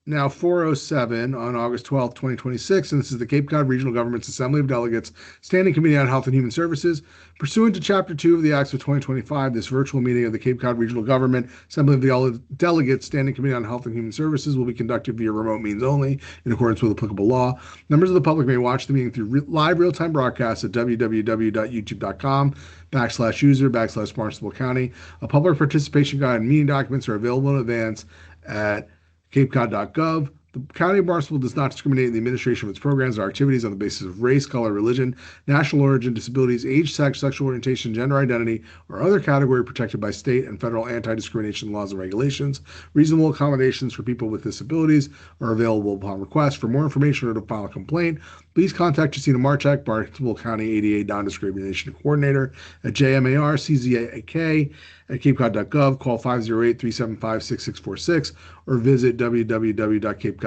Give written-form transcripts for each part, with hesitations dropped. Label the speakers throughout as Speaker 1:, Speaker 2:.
Speaker 1: Now 4:07 on August 12th, 2026, and this is the Cape Cod Regional Government's Assembly of Delegates Standing Committee on Health and Human Services. Pursuant to Chapter 2 of the Acts of 2025, this virtual meeting of the Cape Cod Regional Government Assembly of the Delegates Standing Committee on Health and Human Services will be conducted via remote means only in accordance with applicable law. Members of the public may watch the meeting through live real-time broadcast at www.youtube.com/user/Barnstable County. A public participation guide and meeting documents are available in advance at capecod.gov. The County of Barnstable does not discriminate in the administration of its programs or activities on the basis of race, color, religion, national origin, disabilities, age, sex, sexual orientation, gender identity, or other category protected by state and federal anti-discrimination laws and regulations. Reasonable accommodations for people with disabilities are available upon request. For more information or to file a complaint, please contact Justina Marchak, Barnstable County ADA Non-Discrimination Coordinator at JMARCZAK at capecod.gov, call 508-375-6646, or visit www.capecod.gov.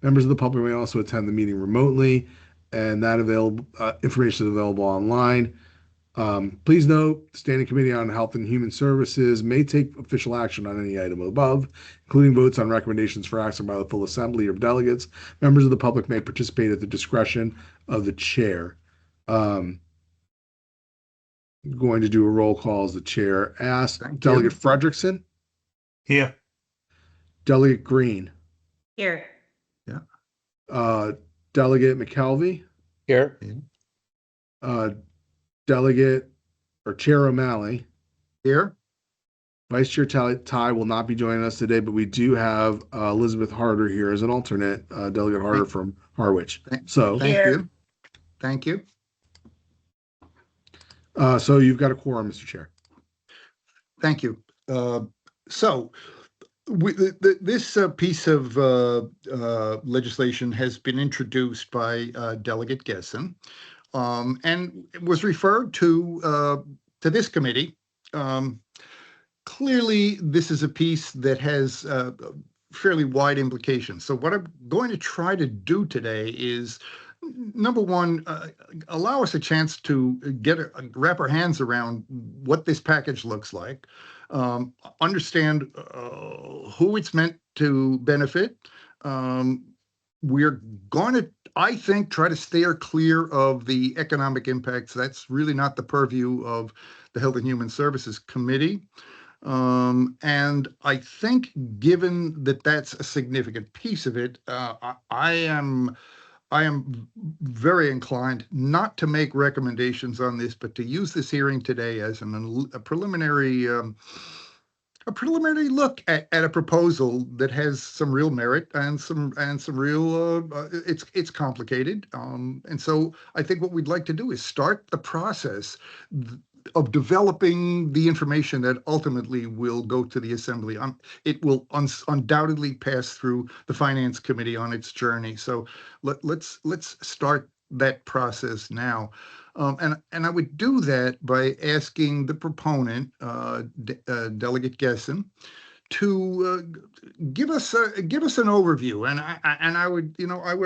Speaker 1: Members of the public may also attend the meeting remotely, and that information is available online. Please note, the Standing Committee on Health and Human Services may take official action on any item above, including votes on recommendations for action by the full assembly of delegates. Members of the public may participate at the discretion of the chair. Going to do a roll call as the chair asks. Delegate Frederickson?
Speaker 2: Here.
Speaker 1: Delegate Green?
Speaker 3: Here.
Speaker 1: Yeah. Delegate McKelvey?
Speaker 2: Here.
Speaker 1: Delegate or Chair O'Malley?
Speaker 4: Here.
Speaker 1: Vice Chair Ty will not be joining us today, but we do have Elizabeth Harder here as an alternate, Delegate Harder from Harwich.
Speaker 4: Thank you. Thank you.
Speaker 1: So you've got a quorum, Mr. Chair.
Speaker 4: Thank you. This piece of legislation has been introduced by Delegate Gessen, and was referred to this committee. Clearly, this is a piece that has fairly wide implications. So what I'm going to try to do today is, number one, allow us a chance to wrap our hands around what this package looks like, understand who it's meant to benefit. We're going to, I think, try to steer clear of the economic impacts. That's really not the purview of the Health and Human Services Committee. And I think, given that that's a significant piece of it, I am very inclined not to make recommendations on this, but to use this hearing today as a preliminary look at a proposal that has some real merit and some real. It's complicated, and so I think what we'd like to do is start the process of developing the information that ultimately will go to the assembly. It will undoubtedly pass through the Finance Committee on its journey. So let's start that process now. And I would do that by asking the proponent, Delegate Gessen, to give us an overview. And I would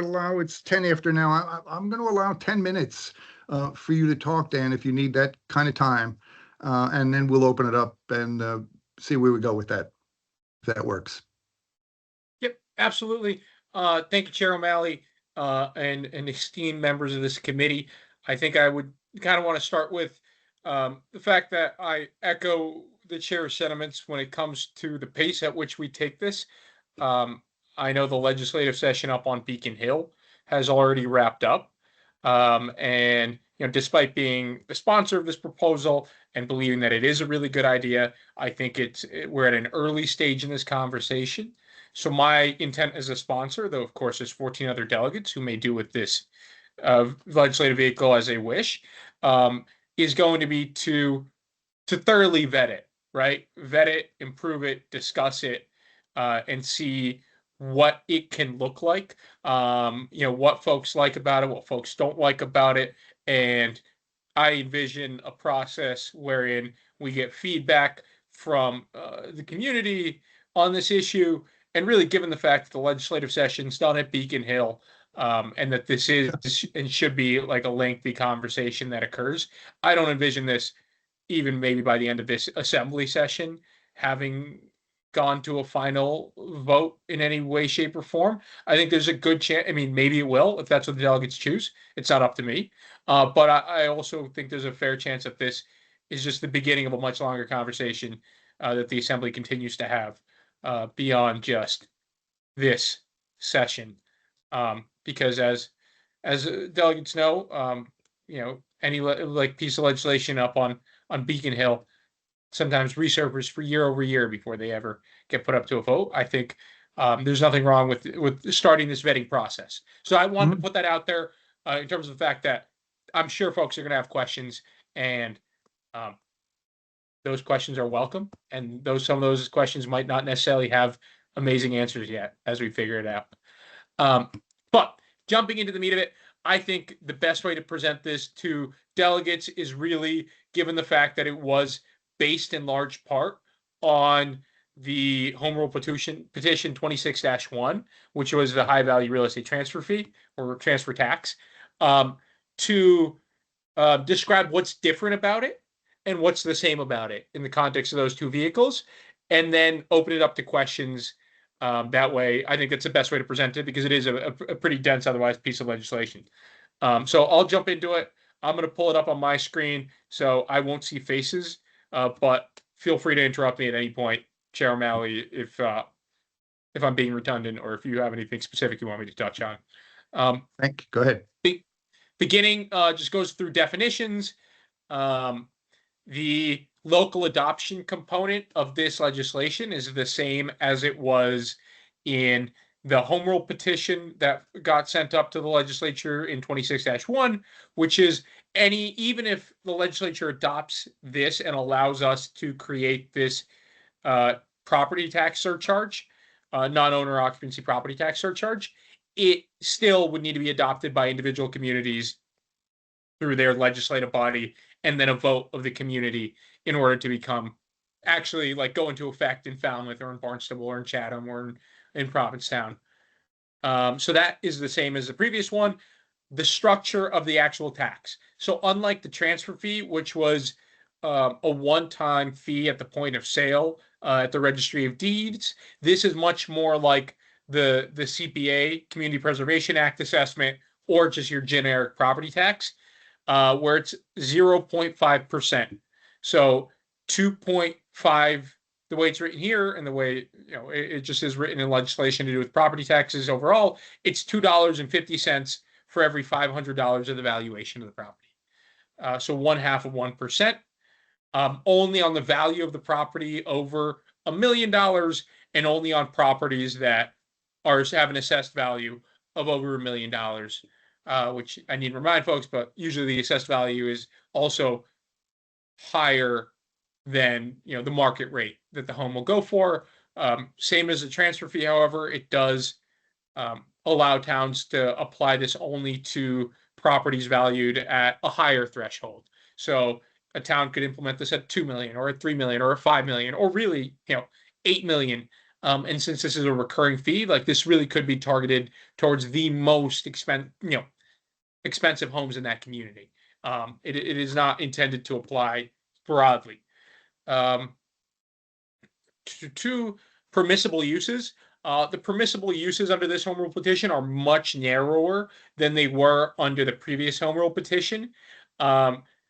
Speaker 4: allow, it's 10 after now. I'm going to allow 10 minutes for you to talk, Dan, if you need that kind of time, and then we'll open it up and see where we go with that, if that works.
Speaker 5: Yep, absolutely. Thank you, Chair O'Malley, and esteemed members of this committee. I think I would kind of want to start with the fact that I echo the chair's sentiments when it comes to the pace at which we take this. I know the legislative session up on Beacon Hill has already wrapped up. And despite being the sponsor of this proposal and believing that it is a really good idea, I think we're at an early stage in this conversation. So my intent as a sponsor, though of course there's 14 other delegates who may do with this legislative vehicle as they wish, is going to be to thoroughly vet it, right? Vet it, improve it, discuss it, and see what it can look like, what folks like about it, what folks don't like about it. And I envision a process wherein we get feedback from the community on this issue. And really, given the fact that the legislative session's done at Beacon Hill, and that this is and should be like a lengthy conversation that occurs, I don't envision this, even maybe by the end of this assembly session, having gone to a final vote in any way, shape, or form. I think there's a good chance. I mean, maybe it will if that's what the delegates choose. It's not up to me. But I also think there's a fair chance that this is just the beginning of a much longer conversation that the assembly continues to have beyond just this session. Because as delegates know, any like piece of legislation up on Beacon Hill sometimes resurface for year over year before they ever get put up to a vote. I think there's nothing wrong with starting this vetting process. So I wanted to put that out there in terms of the fact that I'm sure folks are going to have questions, and those questions are welcome. And some of those questions might not necessarily have amazing answers yet as we figure it out. But jumping into the meat of it, I think the best way to present this to delegates is really given the fact that it was based in large part on the Home Rule Petition 26-1, which was the high value real estate transfer fee or transfer tax, to describe what's different about it and what's the same about it in the context of those two vehicles, and then open it up to questions. That way, I think that's the best way to present it because it is a pretty dense, otherwise, piece of legislation. So I'll jump into it. I'm going to pull it up on my screen so I won't see faces, but feel free to interrupt me at any point, Chair O'Malley, if I'm being redundant or if you have anything specific you want me to touch on.
Speaker 4: Thank you. Go ahead.
Speaker 5: Beginning just goes through definitions. The local adoption component of this legislation is the same as it was in the home rule petition that got sent up to the legislature in 26-1, which is even if the legislature adopts this and allows us to create this property tax surcharge, non-owner occupancy property tax surcharge, it still would need to be adopted by individual communities through their legislative body and then a vote of the community in order to become actually like go into effect in Falmouth or in Barnstable or in Chatham or in Provincetown. So that is the same as the previous one. The structure of the actual tax. So unlike the transfer fee, which was a one-time fee at the point of sale at the Registry of Deeds, this is much more like the CPA, Community Preservation Act assessment, or just your generic property tax, where it's 0.5%. So 2.5, the way it's written here and the way it just is written in legislation to do with property taxes overall, it's $2.50 for every $500 of the valuation of the property. So 1/2 of 1%, only on the value of the property over $1 million and only on properties that have an assessed value of over $1 million, which I need to remind folks, but usually the assessed value is also higher than the market rate that the home will go for. Same as the transfer fee, however, it does allow towns to apply this only to properties valued at a higher threshold. So a town could implement this at 2 million or at 3 million or at 5 million or really 8 million. And since this is a recurring fee, like this really could be targeted towards the most expensive homes in that community. It is not intended to apply broadly. To permissible uses. The permissible uses under this home rule petition are much narrower than they were under the previous home rule petition.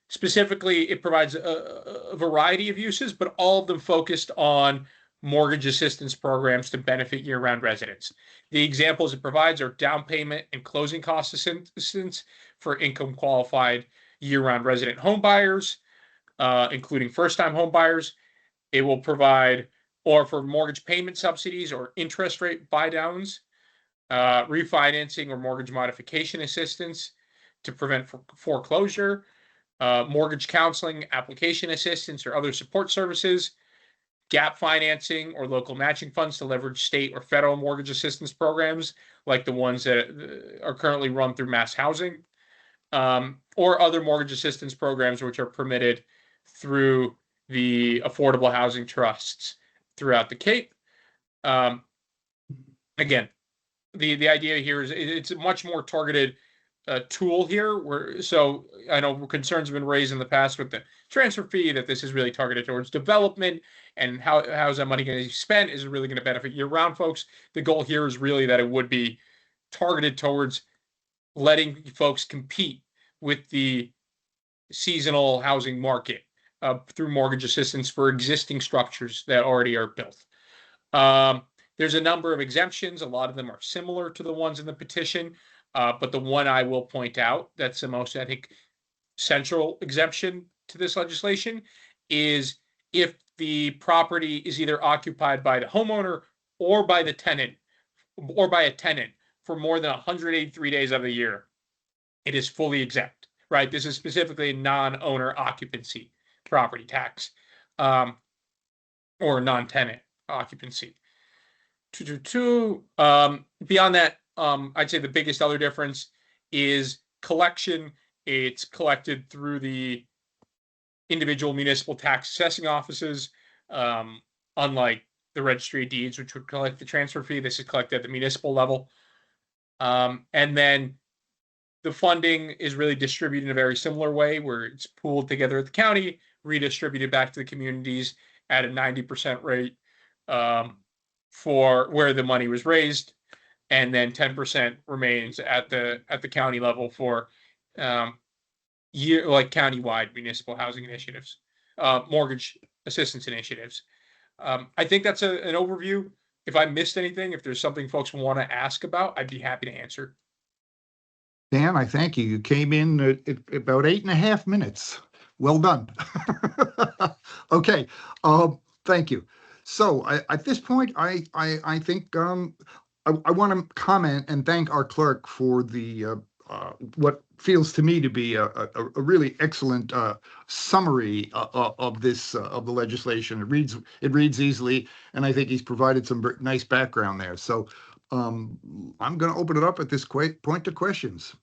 Speaker 5: Specifically, it provides a variety of uses, but all of them focused on mortgage assistance programs to benefit year-round residents. The examples it provides are down payment and closing cost assistance for income-qualified year-round resident home buyers, including first-time home buyers. It will provide or for mortgage payment subsidies or interest rate buy-downs, refinancing or mortgage modification assistance to prevent foreclosure, mortgage counseling, application assistance, or other support services, gap financing or local matching funds to leverage state or federal mortgage assistance programs like the ones that are currently run through Mass Housing, or other mortgage assistance programs which are permitted through the affordable housing trusts throughout the Cape. Again, the idea here is it's much more targeted tool here. So I know concerns have been raised in the past with the transfer fee that this is really targeted towards development, and how's that money going to be spent? Is it really going to benefit year-round folks? The goal here is really that it would be targeted towards letting folks compete with the seasonal housing market through mortgage assistance for existing structures that already are built. There's a number of exemptions. A lot of them are similar to the ones in the petition, but the one I will point out that's the most, I think, central exemption to this legislation is if the property is either occupied by the homeowner or by the tenant or by a tenant for more than 183 days of the year, it is fully exempt, right? This is specifically a non-owner occupancy property tax or non-tenant occupancy. Beyond that, I'd say the biggest other difference is collection. It's collected through the individual municipal tax assessing offices, unlike the registry of deeds, which would collect the transfer fee. This is collected at the municipal level. And then the funding is really distributed in a very similar way, where it's pooled together at the county, redistributed back to the communities at a 90% rate for where the money was raised, and then 10% remains at the county level for countywide municipal housing initiatives, mortgage assistance initiatives. I think that's an overview. If I missed anything, if there's something folks want to ask about, I'd be happy to answer.
Speaker 4: Dan, I thank you. You came in at about 8.5 minutes. Well done. Okay, thank you. So at this point, I think I want to comment and thank our clerk for the what feels to me to be a really excellent summary of this of the legislation. It reads easily, and I think he's provided some nice background there. So I'm going to open it up at this point to questions.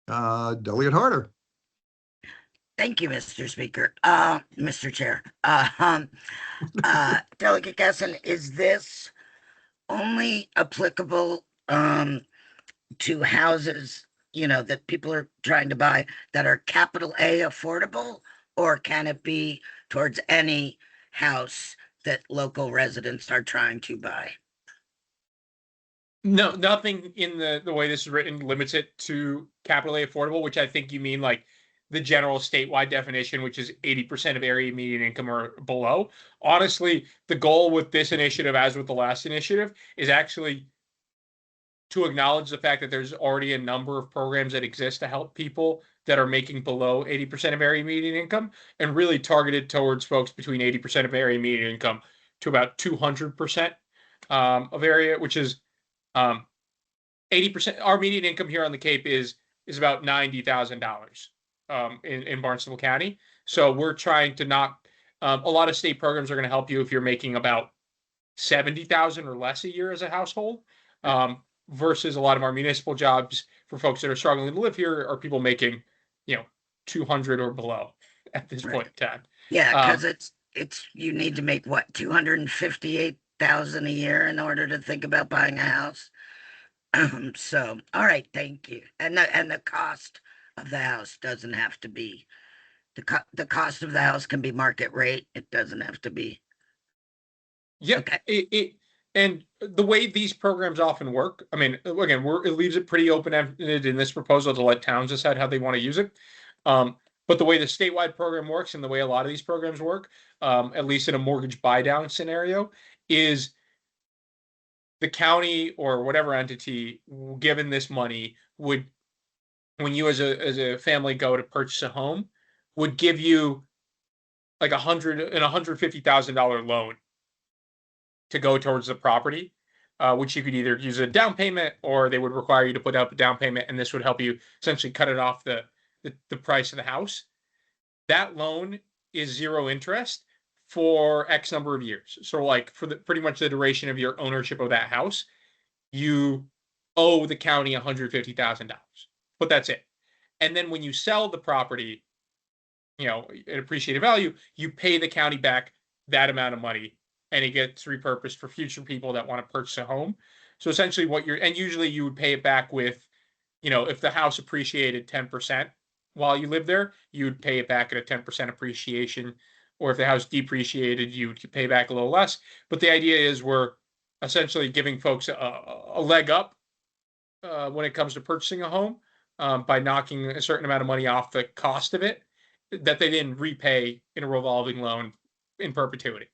Speaker 4: Delegate Harder.
Speaker 2: Thank you, Mr. Speaker. Mr. Chair. Delegate Gesson, is this only applicable to houses, that people are trying to buy that are capital A affordable, or can it be towards any house that local residents are trying to buy?
Speaker 5: No, nothing in the way this is written limits it to capital A affordable, which I think you mean like the general statewide definition, which is 80% of area median income or below. Honestly, the goal with this initiative, as with the last initiative, is actually to acknowledge the fact that there's already a number of programs that exist to help people that are making below 80% of area median income, and really targeted towards folks between 80% of area median income to about 200% of area, which is 80%. Our median income here on the Cape is about $90,000 in Barnstable County. So we're trying to knock. A lot of state programs are going to help you if you're making about 70,000 or less a year as a household, versus a lot of our municipal jobs for folks that are struggling to live here are people making 200 or below at this point in time.
Speaker 2: Yeah, because it's you need to make what, 258,000 a year in order to think about buying a house. So, all right, thank you. And the cost of the house doesn't have to be the cost of the house can be market rate. It doesn't have to be.
Speaker 5: Yeah. Okay. And the way these programs often work, I mean, again, it leaves it pretty open-ended in this proposal to let towns decide how they want to use it. But the way the statewide program works, and the way a lot of these programs work, at least in a mortgage buy-down scenario, is the county or whatever entity given this money would, when you as a family go to purchase a home, would give you like $150,000 loan to go towards the property, which you could either use a down payment, or they would require you to put up a down payment, and this would help you essentially cut it off the price of the house. That loan is zero interest for X number of years. So like for pretty much the duration of your ownership of that house, you owe the county $150,000, but that's it. And then when you sell the property, at appreciated value, you pay the county back that amount of money, and it gets repurposed for future people that want to purchase a home. So essentially and usually you would pay it back with, if the house appreciated 10% while you live there, you'd pay it back at a 10% appreciation. Or if the house depreciated, you'd pay back a little less. But the idea is we're essentially giving folks a leg up when it comes to purchasing a home, by knocking a certain amount of money off the cost of it that they didn't repay in a revolving loan in perpetuity.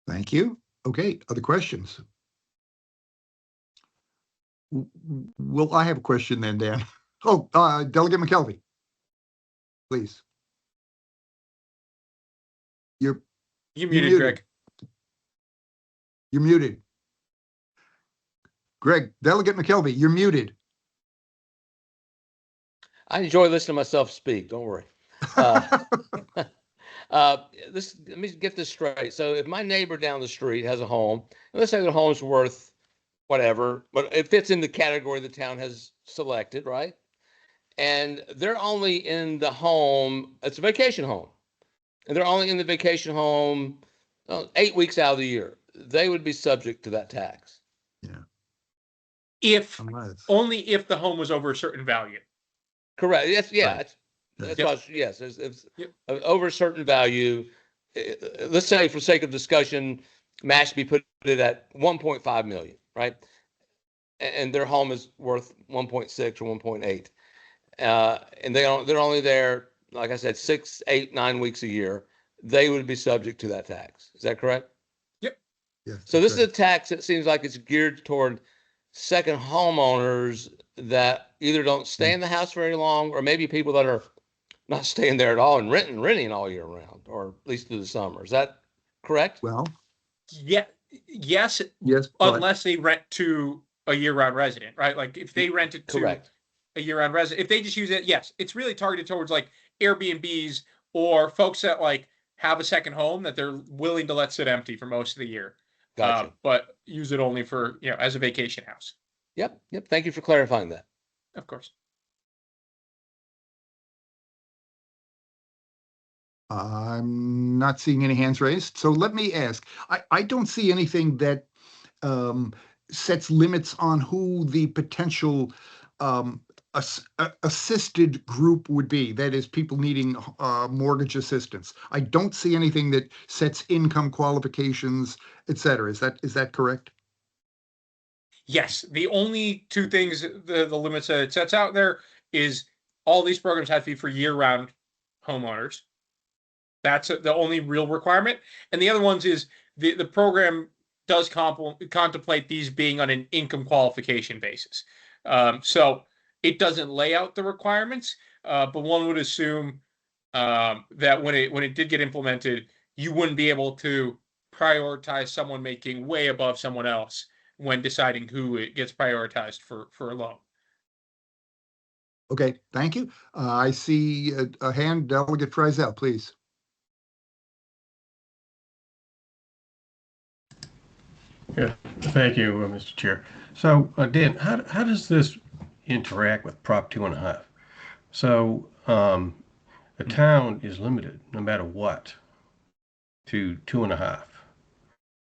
Speaker 4: Thank you. Okay, other questions? Well, I have a question then, Dan. Oh, Delegate McKelvey, please. You're
Speaker 5: muted, Greg.
Speaker 4: You're muted. Greg, Delegate McKelvey, you're muted.
Speaker 3: I enjoy listening to myself speak. Don't worry. Let me get this straight. So if my neighbor down the street has a home, and let's say the home's worth whatever, but it fits in the category the town has selected, right? And they're only in the home, it's a vacation home, and they're only in the vacation home 8 weeks out of the year, they would be subject to that tax.
Speaker 4: Yeah.
Speaker 5: Only if the home was over a certain value.
Speaker 3: Correct. Yes. Yeah.
Speaker 4: Right.
Speaker 3: That's what, yes. It's over a certain value. Let's say, for sake of discussion, Mashpee put it at 1.5 million, right? And their home is worth 1.6 or 1.8, and they're only there, like I said, 6, 8, 9 weeks a year. They would be subject to that tax. Is that correct?
Speaker 5: Yep.
Speaker 4: Yeah.
Speaker 3: So this is a tax that seems like it's geared toward second homeowners that either don't stay in the house very long, or maybe people that are not staying there at all and renting all year round, or at least through the summer. Is that correct?
Speaker 4: Well,
Speaker 5: yes, unless they rent to a year-round resident, right? Like if they rent it to
Speaker 3: Correct.
Speaker 5: a year-round resident, if they just use it, yes, it's really targeted towards like Airbnbs or folks that like have a second home that they're willing to let sit empty for most of the year.
Speaker 3: Gotcha.
Speaker 5: But use it only for, as a vacation house.
Speaker 3: Yep. Thank you for clarifying that.
Speaker 5: Of course.
Speaker 4: I'm not seeing any hands raised. So let me ask, I don't see anything that sets limits on who the potential assisted group would be. That is, people needing mortgage assistance. I don't see anything that sets income qualifications, et cetera. Is that correct?
Speaker 5: Yes. The only two things, the limits that it sets out there is all these programs have to be for year-round homeowners. That's the only real requirement. And the other ones is the program does contemplate these being on an income qualification basis. So it doesn't lay out the requirements, but one would assume that when it did get implemented, you wouldn't be able to prioritize someone making way above someone else when deciding who it gets prioritized for a loan.
Speaker 4: Okay, thank you. I see a hand, Delegate Friesel, please.
Speaker 6: Yeah, thank you, Mr. Chair. So, Dan, how does this interact with Prop 2.5? So, the town is limited, no matter what, to 2.5.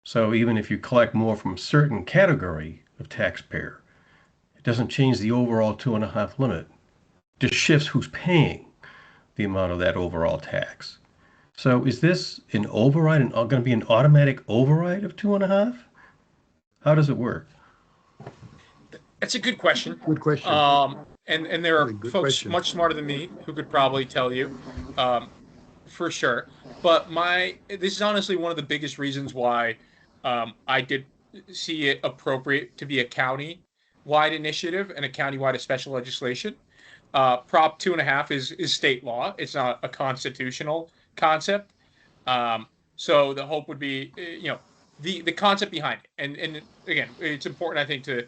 Speaker 6: So even if you collect more from a certain category of taxpayer, it doesn't change the overall 2.5 limit. It just shifts who's paying the amount of that overall tax. So is this an override, and going to be an automatic override of 2.5? How does it work?
Speaker 5: That's a good question.
Speaker 4: Good question.
Speaker 5: And there are
Speaker 4: Good
Speaker 5: folks
Speaker 4: question.
Speaker 5: much smarter than me who could probably tell you, for sure. But this is honestly one of the biggest reasons why I did see it appropriate to be a county-wide initiative and a county-wide special legislation. Prop 2.5 is state law. It's not a constitutional concept. So the hope would be, the concept behind it. And again, it's important, I think, to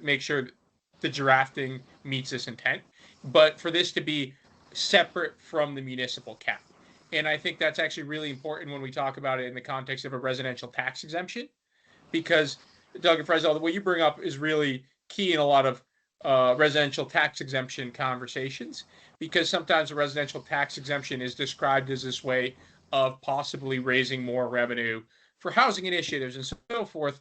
Speaker 5: make sure that the drafting meets this intent, but for this to be separate from the municipal cap. And I think that's actually really important when we talk about it in the context of a residential tax exemption, because Doug and Friesel, what you bring up is really key in a lot of residential tax exemption conversations, because sometimes a residential tax exemption is described as this way of possibly raising more revenue for housing initiatives and so forth.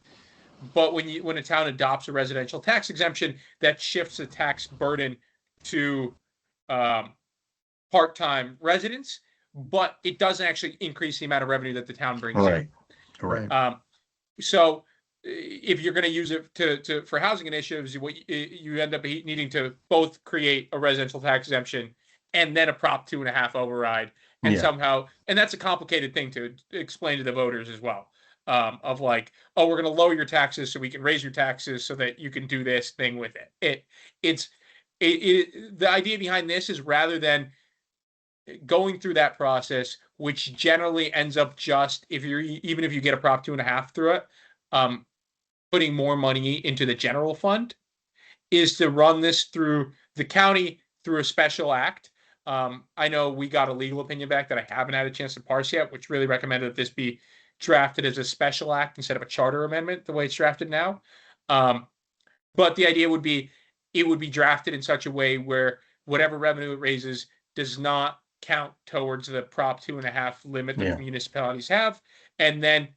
Speaker 5: But when a town adopts a residential tax exemption, that shifts the tax burden to um, part-time residents, but it doesn't actually increase the amount of revenue that the town brings in.
Speaker 6: Right. Correct.
Speaker 5: So if you're going to use it to for housing initiatives, you end up needing to both create a residential tax exemption and then a Prop 2.5 override, and
Speaker 6: Yeah.
Speaker 5: somehow, and that's a complicated thing to explain to the voters as well. Of like, oh, we're going to lower your taxes so we can raise your taxes so that you can do this thing with it. The idea behind this is, rather than going through that process, which generally ends up just, even if you get a Prop 2.5 through it, putting more money into the general fund, is to run this through the county through a special act. I know we got a legal opinion back that I haven't had a chance to parse yet, which really recommended that this be drafted as a special act instead of a charter amendment, the way it's drafted now. But the idea would be, it would be drafted in such a way where whatever revenue it raises does not count towards the Prop 2.5 limit that municipalities have. And then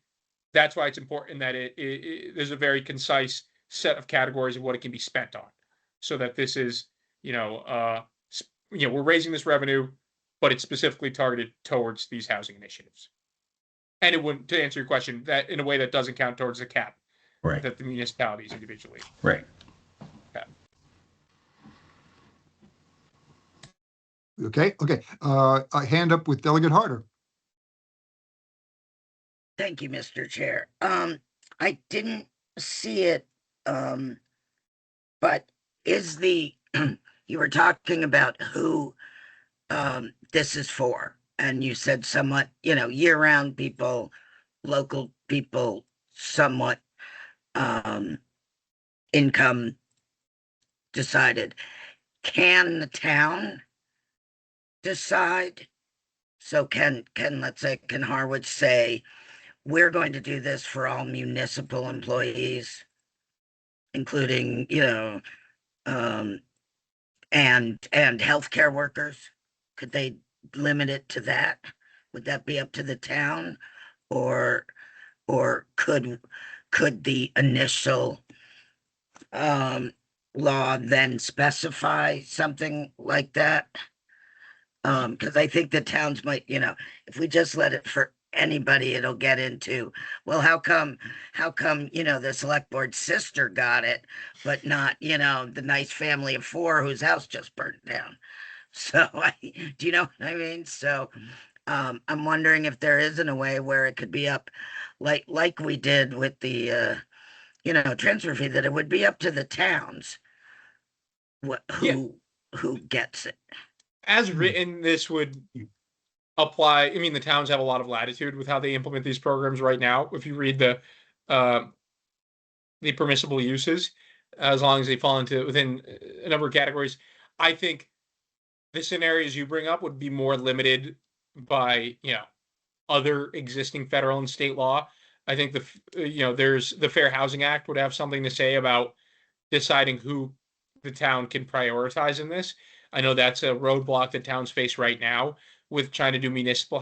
Speaker 5: that's why it's important that there's a very concise set of categories of what it can be spent on, so that this is, we're raising this revenue, but it's specifically targeted towards these housing initiatives. And it wouldn't, to answer your question, that in a way that doesn't count towards the cap
Speaker 6: Right.
Speaker 5: that the municipalities individually.
Speaker 6: Right.
Speaker 4: Okay. A hand up with Delegate Harder.
Speaker 2: Thank you, Mr. Chair. I didn't see it, but is the you were talking about who this is for, and you said somewhat, year-round people, local people, somewhat income decided. Can the town decide? So can let's say, can Harwich say, we're going to do this for all municipal employees, including, and healthcare workers? Could they limit it to that? Would that be up to the town, or could the initial law then specify something like that? Because I think the towns might, if we just let it for anybody, it'll get into, well, how come, the select board sister got it, but not, the nice family of four whose house just burnt down. So do you know what I mean? So I'm wondering if there isn't a way where it could be up, like we did with the transfer fee, that it would be up to the towns who gets it.
Speaker 5: As written, this would apply. I mean, the towns have a lot of latitude with how they implement these programs right now. If you read the permissible uses, as long as they fall within a number of categories, I think the scenarios you bring up would be more limited by, other existing federal and state law. I think there's the Fair Housing Act would have something to say about deciding who the town can prioritize in this. I know that's a roadblock that towns face right now with trying to do municipal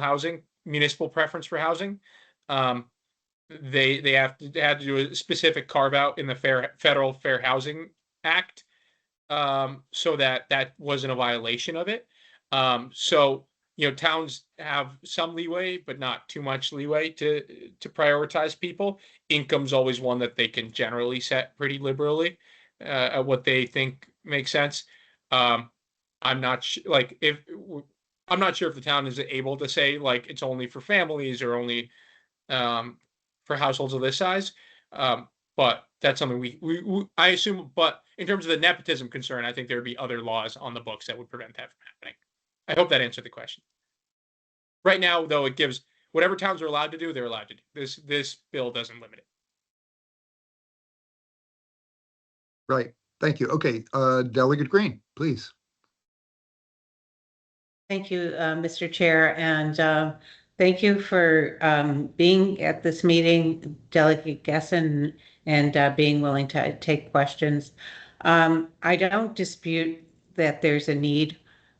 Speaker 5: preference for housing. They had to do a specific carve out in the Federal Fair Housing Act, so that wasn't a violation of it. So towns have some leeway, but not too much leeway to prioritize people. Income's always one that they can generally set pretty liberally at what they think makes sense. I'm not I'm not sure if the town is able to say like it's only for families or only for households of this size. But that's something I assume. But in terms of the nepotism concern, I think there would be other laws on the books that would prevent that from happening. I hope that answered the question. Right now, though, it gives whatever towns are allowed to do, they're allowed to do. This bill doesn't limit it.
Speaker 4: Right. Thank you. Okay. Delegate Green, please.
Speaker 7: Thank you, Mr. Chair, and thank you for being at this meeting, Delegate Gessen, and being willing to take questions. I don't dispute that there's a need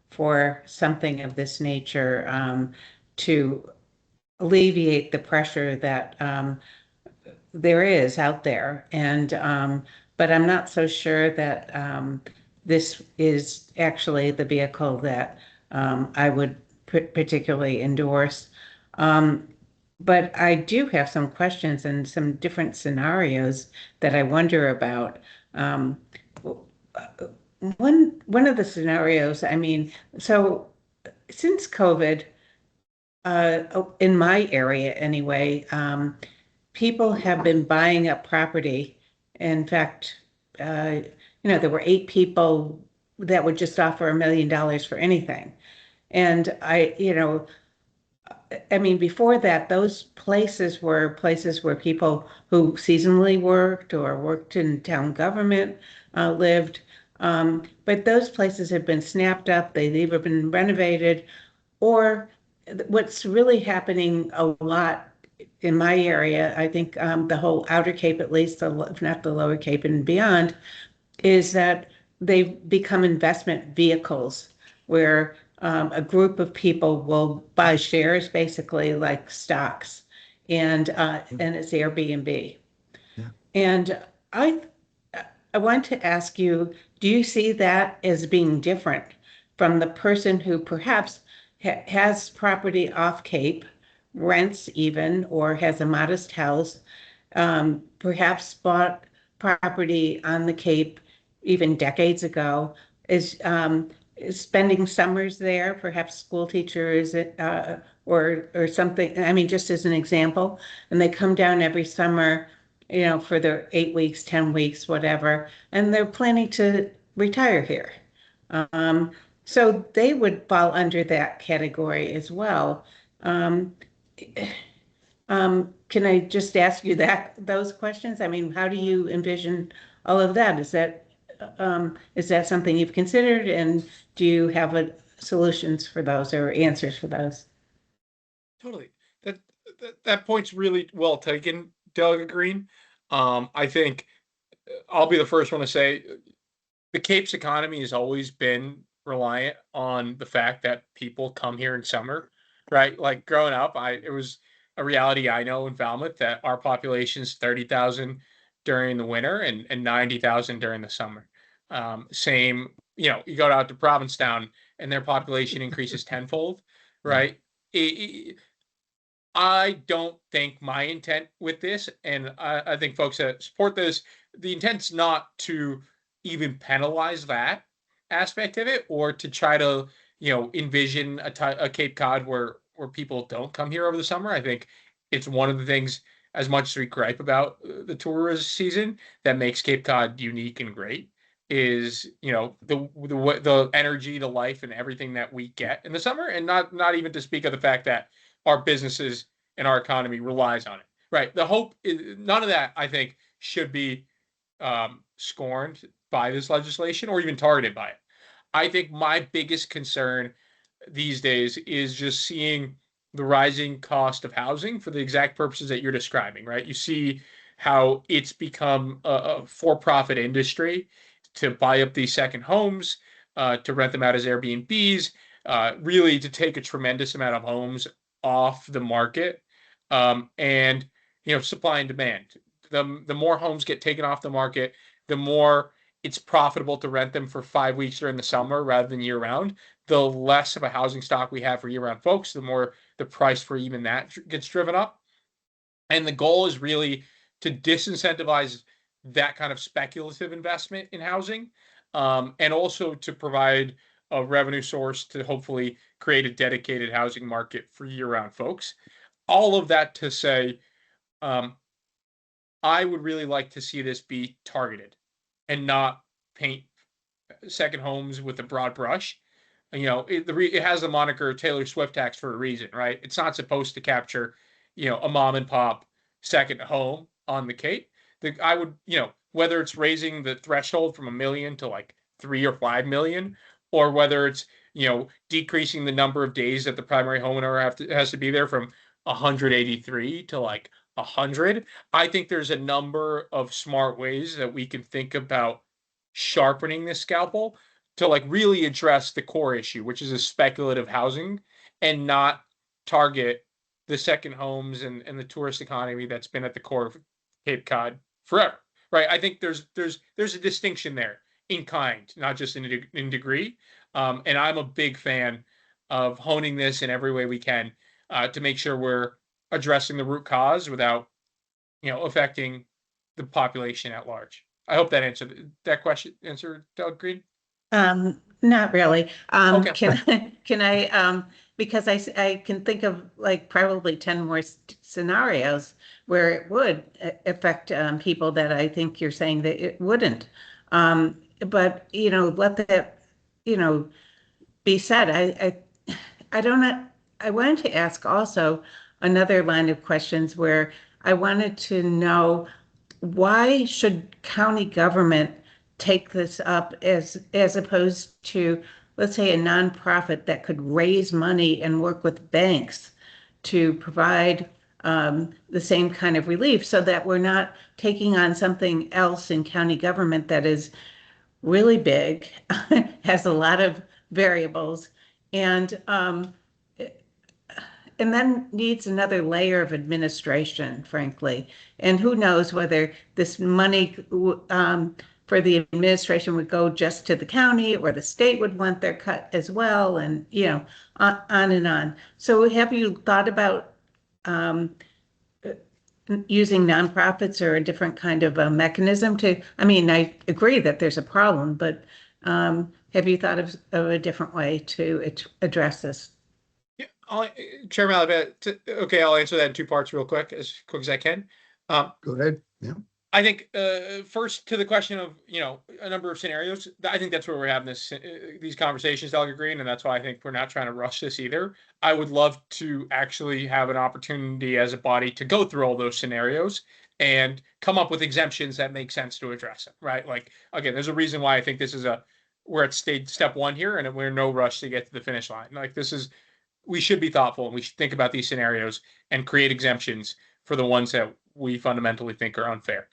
Speaker 7: for something of this nature to alleviate the pressure that there is out there. And but I'm not so sure that this is actually the vehicle that I would particularly endorse. Um, but I do have some questions and some different scenarios that I wonder about. Um, one of the scenarios, I mean, so since COVID, in my area anyway, people have been buying up property. In fact, there were 8 people that would just offer $1 million for anything. And I mean, before that, those places were places where people who seasonally worked or worked in town government lived. But those places have been snapped up. They've either been renovated, or what's really happening a lot in my area, I think the whole Outer Cape, at least, if not the Lower Cape and beyond, is that they've become investment vehicles where a group of people will buy shares, basically like stocks, and it's Airbnb.
Speaker 4: Yeah.
Speaker 7: And I I want to ask you, do you see that as being different from the person who perhaps has property off Cape, rents even, or has a modest house, perhaps bought property on the Cape even decades ago, is spending summers there, perhaps school teachers, or something. I mean, just as an example, and they come down every summer, for their 8 weeks, 10 weeks, whatever, and they're planning to retire here. Um, so they would fall under that category as well. Um, can I just ask you those questions? I mean, how do you envision all of that? Is that something you've considered, and do you have solutions for those or answers for those?
Speaker 5: Totally. That that point's really well taken, Delegate Green. I think I'll be the first one to say the Cape's economy has always been reliant on the fact that people come here in summer, right? Like growing up, it was a reality I know in Falmouth that our population's 30,000 during the winter and 90,000 during the summer. Same, you go out to Provincetown and their population increases tenfold, right? I don't think my intent with this, and I think folks that support this, the intent's not to even penalize that aspect of it or to try to, envision a Cape Cod where people don't come here over the summer. I think it's one of the things, as much as we gripe about the tourism season, that makes Cape Cod unique and great is, the energy, the life, and everything that we get in the summer, and not even to speak of the fact that our businesses and our economy relies on it. Right. The hope is none of that, I think, should be scorned by this legislation or even targeted by it. I think my biggest concern these days is just seeing the rising cost of housing for the exact purposes that you're describing, right? You see how it's become a for-profit industry to buy up these second homes, to rent them out as Airbnbs, really to take a tremendous amount of homes off the market, and supply and demand. The more homes get taken off the market, the more it's profitable to rent them for 5 weeks during the summer rather than year round. The less of a housing stock we have for year round folks, the more the price for even that gets driven up. And the goal is really to disincentivize that kind of speculative investment in housing, and also to provide a revenue source to hopefully create a dedicated housing market for year-round folks. All of that to say, um, I would really like to see this be targeted and not paint second homes with a broad brush. It has the moniker Taylor Swift tax for a reason, right? It's not supposed to capture, a mom and pop second home on the Cape. I would, whether it's raising the threshold from 1 million to like 3 or 5 million, or whether it's, decreasing the number of days that the primary homeowner has to be there from 183 to like 100. I think there's a number of smart ways that we can think about sharpening this scalpel to like really address the core issue, which is a speculative housing, and not target the second homes and the tourist economy that's been at the core of Cape Cod forever, right? I think there's a distinction there in kind, not just in degree. And I'm a big fan of honing this in every way we can to make sure we're addressing the root cause without, affecting the population at large. I hope that answered that question. Answer, Doug Green.
Speaker 7: Not really.
Speaker 5: Okay.
Speaker 7: Can I, because I can think of like probably 10 more scenarios where it would affect people that I think you're saying that it wouldn't. But, let that, be said. I don't know. I wanted to ask also another line of questions where I wanted to know, why should county government take this up as opposed to, let's say, a nonprofit that could raise money and work with banks to provide the same kind of relief, so that we're not taking on something else in county government that is really big, has a lot of variables, and then needs another layer of administration, frankly. And who knows whether this money for the administration would go just to the county, or the state would want their cut as well, and on and on. So have you thought about using nonprofits or a different kind of a mechanism to, I mean, I agree that there's a problem, but have you thought of a different way to address this?
Speaker 5: Yeah, Chairman Alabama, okay, I'll answer that in two parts real quick as I can.
Speaker 4: Go ahead. Yeah.
Speaker 5: I think first, to the question of a number of scenarios, I think that's where we're having these conversations, Delegate Green, and that's why I think we're not trying to rush this either. I would love to actually have an opportunity as a body to go through all those scenarios and come up with exemptions that make sense to address it, right? Like, again, there's a reason why I think this is we're at step one here, and we're in no rush to get to the finish line. Like, we should be thoughtful, and we should think about these scenarios and create exemptions for the ones that we fundamentally think are unfair.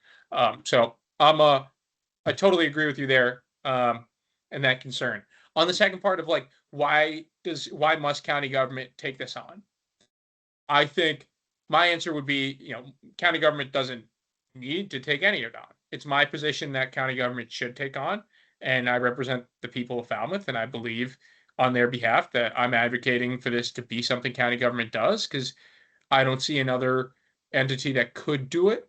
Speaker 5: So I totally agree with you there, and that concern. On the second part of like, why must county government take this on? I think my answer would be, county government doesn't need to take any of it on. It's my position that county government should take on, and I represent the people of Falmouth, and I believe on their behalf that I'm advocating for this to be something county government does, because I don't see another entity that could do it.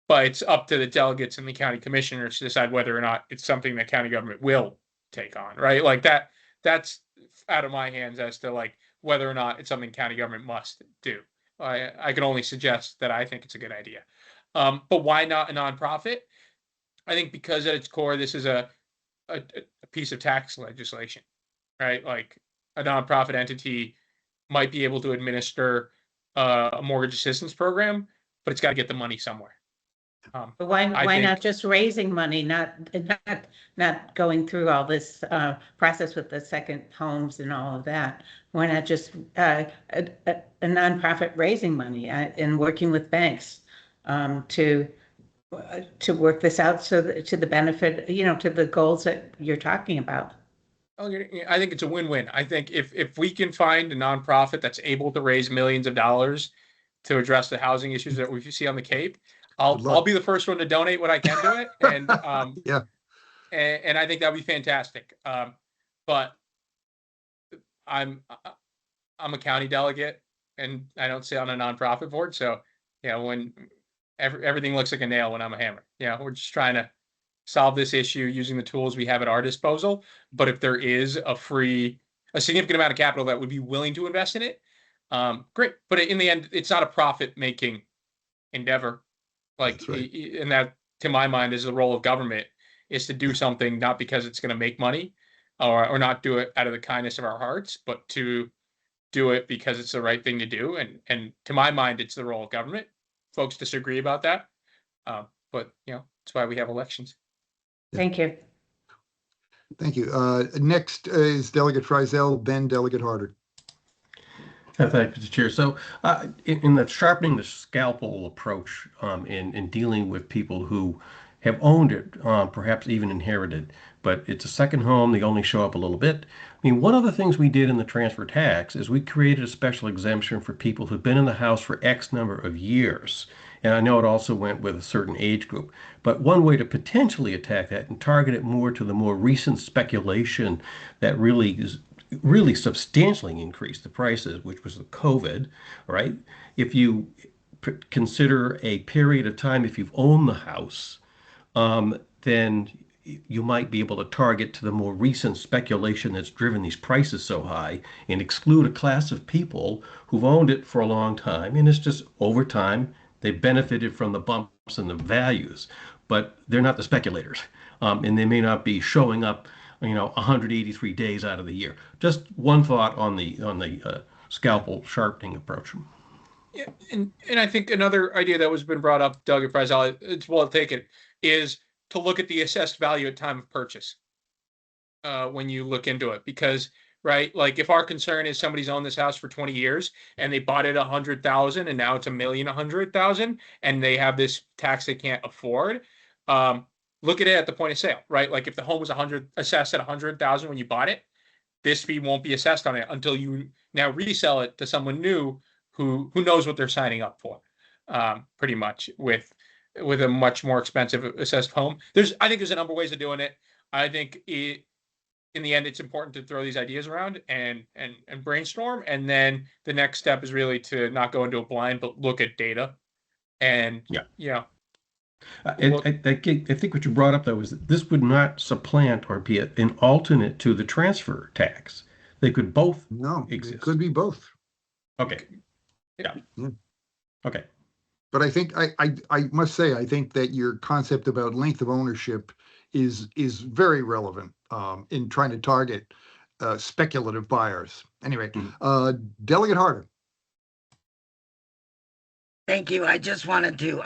Speaker 5: But it's up to the delegates and the county commissioners to decide whether or not it's something that county government will take on, right? Like that's out of my hands as to like whether or not it's something county government must do. I can only suggest that I think it's a good idea. But why not a nonprofit? I think because at its core, this is a piece of tax legislation, right? Like, a nonprofit entity might be able to administer a mortgage assistance program, but it's got to get the money somewhere.
Speaker 7: But why not just raising money, not going through all this process with the second homes and all of that? Why not just a nonprofit raising money and working with banks to work this out, so that, to the benefit, to the goals that you're talking about?
Speaker 5: I think it's a win-win. I think if we can find a nonprofit that's able to raise millions of dollars to address the housing issues that we see on the Cape, I'll be the first one to donate what I can to it, and
Speaker 4: Yeah.
Speaker 5: and I think that'd be fantastic. But I'm a county delegate, and I don't sit on a nonprofit board, so when everything looks like a nail when I'm a hammer. We're just trying to solve this issue using the tools we have at our disposal. But if there is a significant amount of capital that would be willing to invest in it, great. But in the end, it's not a profit-making endeavor. Like,
Speaker 4: That's right.
Speaker 5: And that, to my mind, is the role of government, is to do something not because it's going to make money, or not do it out of the kindness of our hearts, but to do it because it's the right thing to do. And to my mind, it's the role of government. Folks disagree about that, but that's why we have elections.
Speaker 7: Thank you.
Speaker 4: Thank you. Next is Delegate Friesel, then Delegate Harder.
Speaker 6: Thank you, Mr. Chair. So in the sharpening the scalpel approach in dealing with people who have owned it, perhaps even inherited, but it's a second home. They only show up a little bit. I mean, one of the things we did in the transfer tax is we created a special exemption for people who've been in the house for X number of years. And I know it also went with a certain age group. But one way to potentially attack that and target it more to the more recent speculation that really substantially increased the prices, which was the COVID, right? If you consider a period of time, if you've owned the house, then you might be able to target to the more recent speculation that's driven these prices so high and exclude a class of people who've owned it for a long time. And it's just over time, they've benefited from the bumps in the values, but they're not the speculators. And they may not be showing up, 183 days out of the year. Just one thought on the scalpel sharpening approach.
Speaker 5: Yeah, and I think another idea that was been brought up, Doug, if it's well taken, is to look at the assessed value at time of purchase when you look into it. Because, right, like if our concern is somebody's owned this house for 20 years and they bought it 100,000 and now it's $1,100,000 and they have this tax they can't afford, look at it at the point of sale, right? Like if the home was assessed at 100,000 when you bought it, this fee won't be assessed on it until you now resell it to someone new who knows what they're signing up for, pretty much with a much more expensive assessed home. I think there's a number of ways of doing it. I think in the end, it's important to throw these ideas around and brainstorm. And then the next step is really to not go into a blind, but look at data. And
Speaker 6: I think what you brought up though is that this would not supplant or be an alternate to the transfer tax. They could both exist.
Speaker 4: It could be both.
Speaker 6: Okay. Yeah. Okay.
Speaker 4: But I think I must say I think that your concept about length of ownership is very relevant in trying to target speculative buyers. Anyway, Delegate Harder.
Speaker 2: Thank you. I just wanted to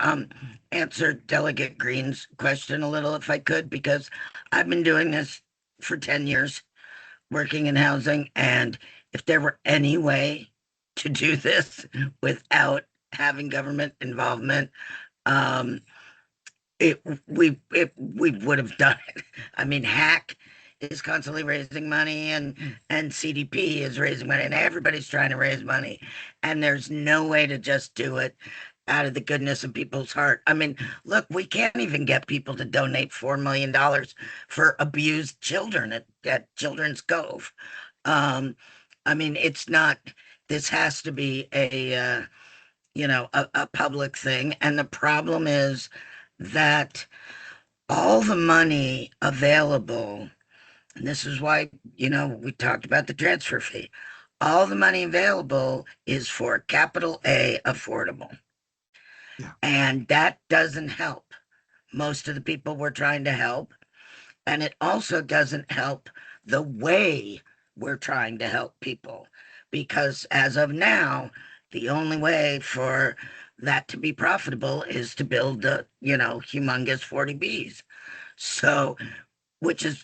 Speaker 2: answer Delegate Green's question a little, if I could, because I've been doing this for 10 years, working in housing, and if there were any way to do this without having government involvement, we would have done it. I mean, HAC is constantly raising money, and CDP is raising money, and everybody's trying to raise money, and there's no way to just do it out of the goodness of people's heart. I mean, look, we can't even get people to donate $4 million for abused children at Children's Cove. I mean, this has to be a public thing. And the problem is that all the money available, and this is why, we talked about the transfer fee, all the money available is for capital A affordable. Yeah. And that doesn't help most of the people we're trying to help. And it also doesn't help the way we're trying to help people, because as of now, the only way for that to be profitable is to build the, humongous 40Bs. So, which is,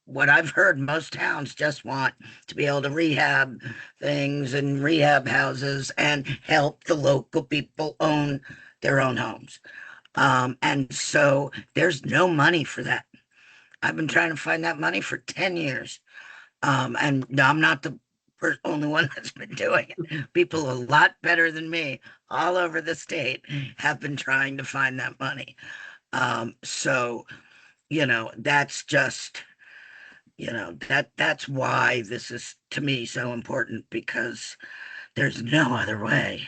Speaker 2: what I've heard, most towns just want to be able to rehab things and rehab houses and help the local people own their own homes. And so there's no money for that. I've been trying to find that money for 10 years. And I'm not the only one that's been doing it. People a lot better than me all over the state have been trying to find that money. So, that's just, that's why this is, to me, so important, because there's no other way,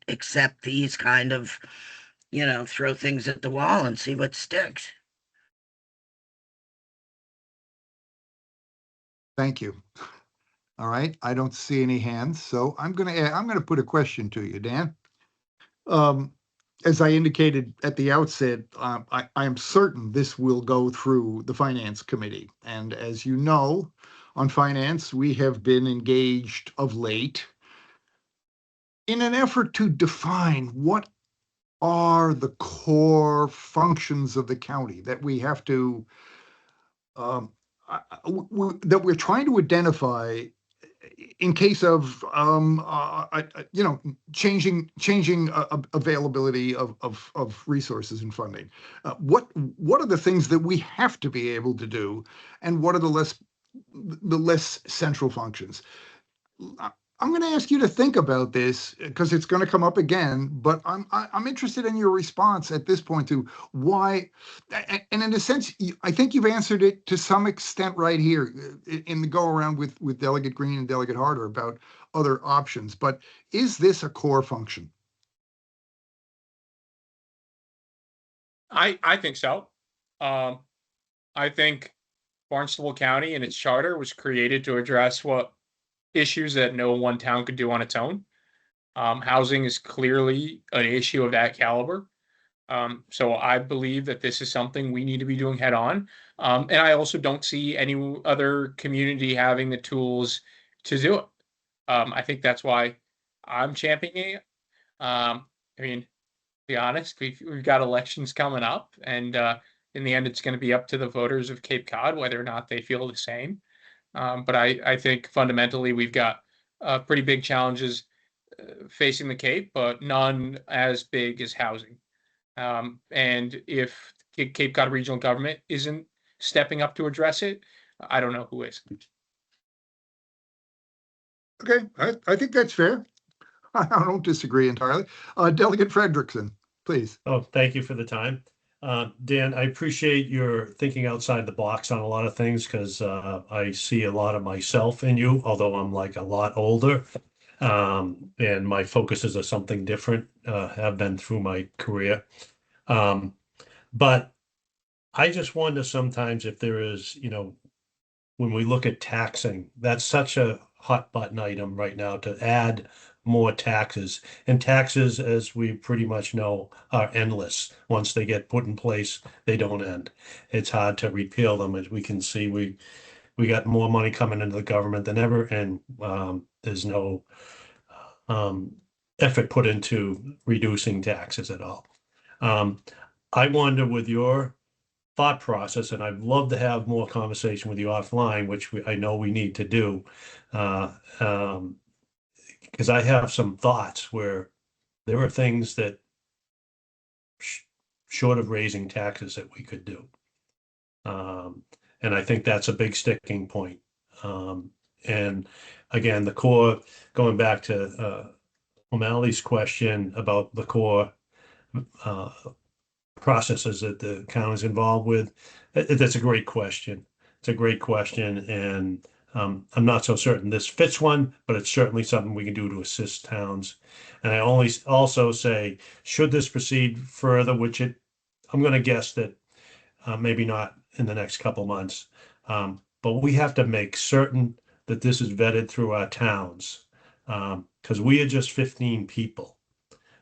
Speaker 2: except these kind of, throw things at the wall and see what sticks.
Speaker 4: Thank you. All right, I don't see any hands, so I'm gonna put a question to you, Dan. As I indicated at the outset, I am certain this will go through the Finance Committee, and as you know, on finance we have been engaged of late in an effort to define what are the core functions of the county that we have to that we're trying to identify in case of changing availability of resources and funding. What are the things that we have to be able to do, and what are the less central functions? I'm going to ask you to think about this because it's going to come up again, but I'm interested in your response at this point to why, and in a sense, I think you've answered it to some extent right here in the go around with Delegate Green and Delegate Harder about other options. But is this a core function?
Speaker 5: I think so. I think Barnstable County and its charter was created to address what issues that no one town could do on its own. Housing is clearly an issue of that caliber. So I believe that this is something we need to be doing head on. And I also don't see any other community having the tools to do it. I think that's why I'm championing it. I mean, to be honest, we've got elections coming up, and in the end, it's going to be up to the voters of Cape Cod whether or not they feel the same. But I think fundamentally we've got pretty big challenges facing the Cape, but none as big as housing. And if Cape Cod regional government isn't stepping up to address it, I don't know who is.
Speaker 4: Okay, I think that's fair. I don't disagree entirely. Delegate Frederickson, please.
Speaker 8: Oh, thank you for the time. Dan, I appreciate your thinking outside the box on a lot of things because I see a lot of myself in you, although I'm like a lot older. And my focuses are something different, have been through my career. But I just wonder sometimes if there is, when we look at taxing, that's such a hot button item right now to add more taxes. And taxes, as we pretty much know, are endless. Once they get put in place, they don't end. It's hard to repeal them. As we can see, we got more money coming into the government than ever, and there's no effort put into reducing taxes at all. I wonder with your thought process, and I'd love to have more conversation with you offline, which I know we need to do, because I have some thoughts where there are things that short of raising taxes that we could do. And I think that's a big sticking point. And again, the core, going back to O'Malley's question about the core processes that the county is involved with, that's a great question. It's a great question, and I'm not so certain this fits one, but it's certainly something we can do to assist towns. And I also say, should this proceed further, which I'm going to guess that maybe not in the next couple months, but we have to make certain that this is vetted through our towns, because we are just 15 people.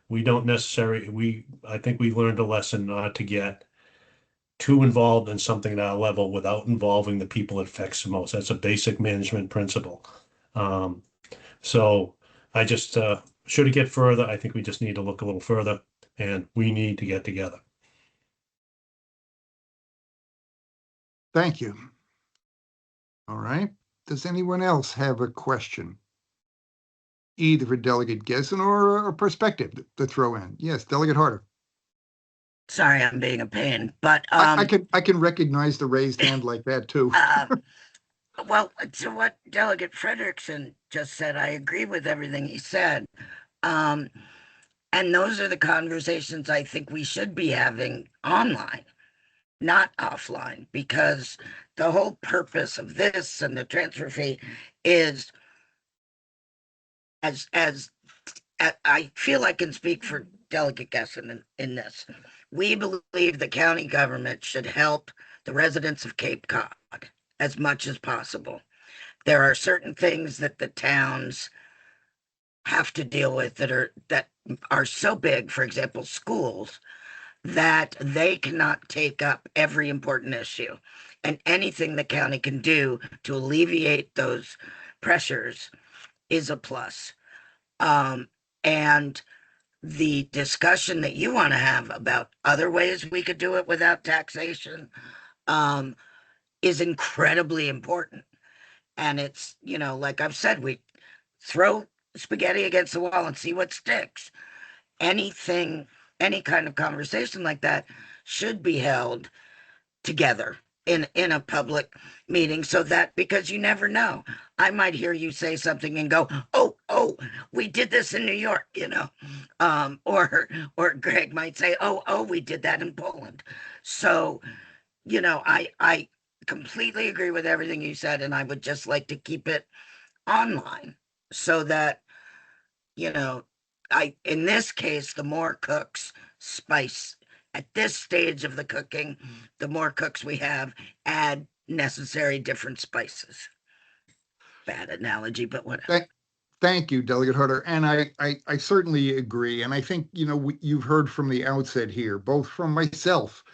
Speaker 8: We don't necessarily, I think we learned a lesson not to get too involved in something at our level without involving the people it affects the most. That's a basic management principle. So I just, should it get further, I think we just need to look a little further, and we need to get together.
Speaker 4: Thank you. All right. Does anyone else have a question? Either for Delegate Gessen or a perspective to throw in? Yes, Delegate Harder.
Speaker 2: Sorry, I'm being a pain, but
Speaker 4: I can recognize the raised hand like that too.
Speaker 2: well, to what Delegate Frederickson just said, I agree with everything he said. And those are the conversations I think we should be having online, not offline, because the whole purpose of this and the transfer fee is, as I feel I can speak for Delegate Gessen in this. We believe the county government should help the residents of Cape Cod as much as possible. There are certain things that the towns have to deal with that are so big, for example, schools, that they cannot take up every important issue. And anything the county can do to alleviate those pressures is a plus. And the discussion that you want to have about other ways we could do it without taxation is incredibly important. And it's, like I've said, throw spaghetti against the wall and see what sticks. Anything, any kind of conversation like that should be held together in a public meeting, so that, because you never know, I might hear you say something and go, oh, we did this in New York, or Greg might say, oh, we did that in Poland. So, I completely agree with everything you said, and I would just like to keep it online so that, in this case, the more cooks spice at this stage of the cooking, the more cooks we have, add necessary different spices. Bad analogy, but whatever.
Speaker 4: Thank you, Delegate Harder. And I certainly agree. And I think, you've heard from the outset here, both from myself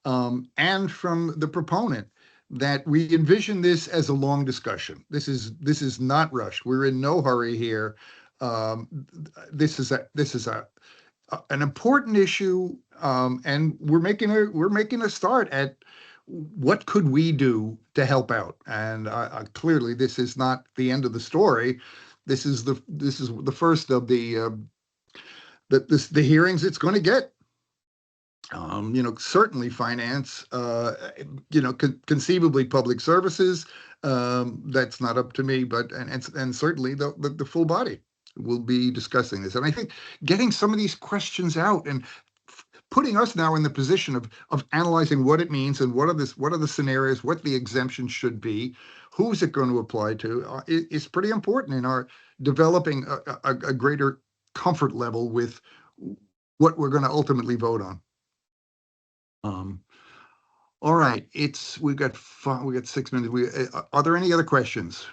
Speaker 4: and from the proponent, that we envision this as a long discussion. This is not rushed. We're in no hurry here. This is an important issue, and we're making a start at what could we do to help out. And clearly, this is not the end of the story. This is the first of the hearings it's going to get. Certainly finance, conceivably public services. That's not up to me, but and certainly the full body will be discussing this. And I think getting some of these questions out and putting us now in the position of analyzing what it means and what are the scenarios, what the exemptions should be, who's it going to apply to, is pretty important in our developing a greater comfort level with what we're going to ultimately vote on. All right, we've got 6 minutes. Are there any other questions?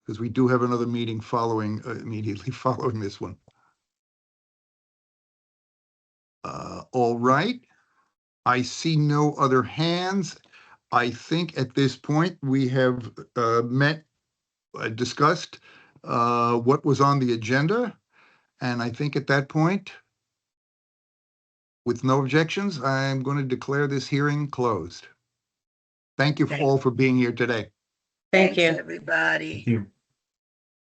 Speaker 4: Because we do have another meeting immediately following this one. All right, I see no other hands. I think at this point we have discussed what was on the agenda, and I think at that point, with no objections, I'm going to declare this hearing closed. Thank you all for being here today.
Speaker 7: Thank
Speaker 2: Thanks,
Speaker 7: you.
Speaker 2: everybody.
Speaker 8: Thank you.